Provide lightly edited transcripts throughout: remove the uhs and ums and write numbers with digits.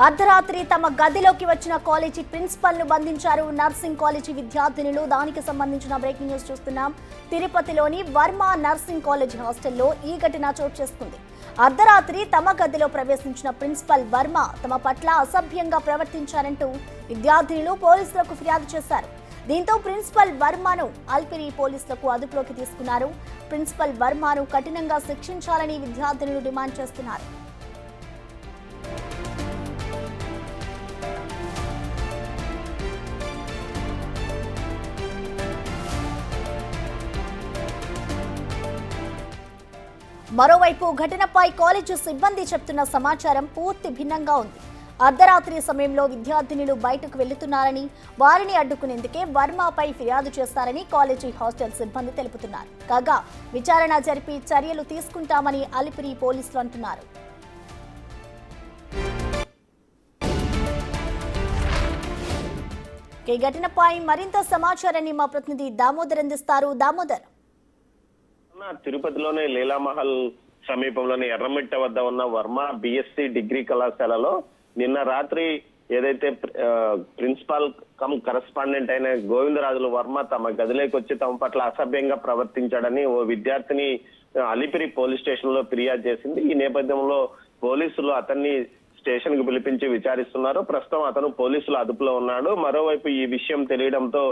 అర్ధరాత్రి తమ గదిలోకి వచ్చిన కాలేజీ ప్రిన్సిపల్ ను బంధించారు నర్సింగ్ కాలేజీ విద్యార్థినులు. దానికి సంబంధించిన బ్రేకింగ్ న్యూస్ చూస్తున్నాం. తిరుపతిలోని వర్మ నర్సింగ్ కాలేజీ హాస్టల్లో ఈ ఘటన చోటు చేసుకుంది. అర్ధరాత్రి తమ గదిలో ప్రవేశించిన ప్రిన్సిపల్ వర్మ తమ పట్ల అసభ్యంగా ప్రవర్తించారంటూ విద్యార్థినులు పోలీసులకు ఫిర్యాదు చేశారు. దీంతో ప్రిన్సిపల్ వర్మను అల్పిరి పోలీసులకు అదుపులోకి తీసుకున్నారు. ప్రిన్సిపల్ వర్మను కఠినంగా శిక్షించాలని విద్యార్థినులు డిమాండ్ చేస్తున్నారు. మరోవైపు ఘటనపై కాలేజీ సిబ్బంది చెప్తున్న సమాచారం పూర్తి భిన్నంగా ఉంది. అర్ధరాత్రి సమయంలో విద్యార్థినులు బయటకు వెళ్తున్నారని, వారిని అడ్డుకునేందుకే వర్మపై ఫిర్యాదు చేస్తారని కాలేజీ హాస్టల్ సిబ్బంది తెలుపుతున్నారు. కాగా విచారణ జరిపి చర్యలు తీసుకుంటామని అలిపిరి పోలీసులు అంటున్నారు. ఈ ఘటనపై మరింత సమాచారాన్ని మా ప్రతినిధి దామోదర్ అందిస్తారు. దామోదర్, తిరుపతిలోని లీలామహల్ సమీపంలోని ఎర్రమిట్ట వద్ద ఉన్న వర్మ బిఎస్సి డిగ్రీ కళాశాలలో నిన్న రాత్రి ఏదైతే ప్రిన్సిపాల్ కమ్ కరెస్పాండెంట్ అయిన గోవిందరాజులు వర్మ తమ గదిలోకి వచ్చి తమ పట్ల అసభ్యంగా ప్రవర్తించాడని ఓ విద్యార్థిని అలిపిరి పోలీస్ స్టేషన్ లో ఫిర్యాదు చేసింది. ఈ నేపథ్యంలో పోలీసులు అతన్ని స్టేషన్ కు పిలిపించి విచారిస్తున్నారు. ప్రస్తుతం అతను పోలీసుల అదుపులో ఉన్నాడు. మరోవైపు ఈ విషయం తెలియడంతో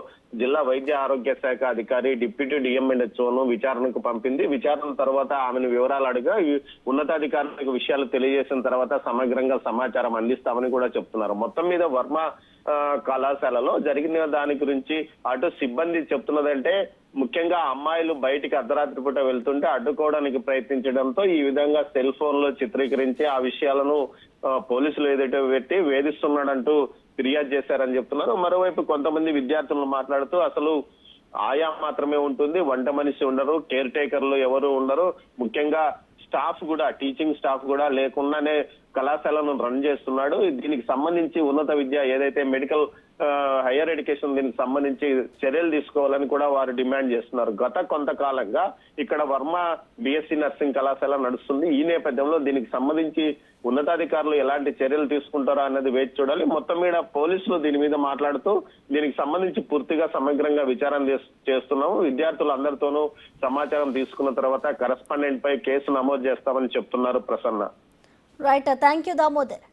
జిల్లా వైద్య ఆరోగ్య శాఖ అధికారి డిప్యూటీ డిఎంఎన్హెచ్ఓను విచారణకు పంపింది. విచారణ తర్వాత ఆమెను వివరాలు అడిగా ఉన్నతాధికారులకు విషయాలు తెలియజేసిన తర్వాత సమగ్రంగా సమాచారం అందిస్తామని కూడా చెప్తున్నారు. మొత్తం మీద వర్మ కళాశాలలో జరిగిన దాని గురించి అటు సిబ్బంది చెప్తున్నదంటే ముఖ్యంగా అమ్మాయిలు బయటికి అర్ధరాత్రి పూట వెళ్తుంటే అడ్డుకోవడానికి ప్రయత్నించడంతో ఈ విధంగా సెల్ ఫోన్ లో చిత్రీకరించి ఆ విషయాలను పోలీసులు ఏదైతే పెట్టి వేధిస్తున్నాడంటూ ఫిర్యాదు చేశారని చెప్తున్నారు. మరోవైపు కొంతమంది విద్యార్థులు మాట్లాడుతూ అసలు ఆయా మాత్రమే ఉంటుంది, వంట మనిషి ఉండరు, కేర్ టేకర్లు ఎవరు ఉండరు, ముఖ్యంగా స్టాఫ్ కూడా టీచింగ్ స్టాఫ్ కూడా లేకుండానే కళాశాలను రన్ చేస్తున్నాడు. దీనికి సంబంధించి ఉన్నత విద్య ఏదైతే మెడికల్ హైయర్ ఎడ్యుకేషన్ దీనికి సంబంధించి చర్యలు తీసుకోవాలని కూడా వారు డిమాండ్ చేస్తున్నారు. గత కొంతకాలంగా ఇక్కడ వర్మ బిఎస్సి నర్సింగ్ కళాశాల నడుస్తుంది. ఈ నేపథ్యంలో దీనికి సంబంధించి ఉన్నతాధికారులు ఎలాంటి చర్యలు తీసుకుంటారో అన్నది వేచి చూడాలి. మొత్తం మీద పోలీసులు దీని మీద మాట్లాడుతూ దీనికి సంబంధించి పూర్తిగా సమగ్రంగా విచారణ చేస్తున్నాము. విద్యార్థులందరితోనూ సమాచారం తీసుకున్న తర్వాత కరెస్పాండెంట్ పై కేసు నమోదు చేస్తామని చెప్తున్నారు. Prasanna. Right, thank you Damodar.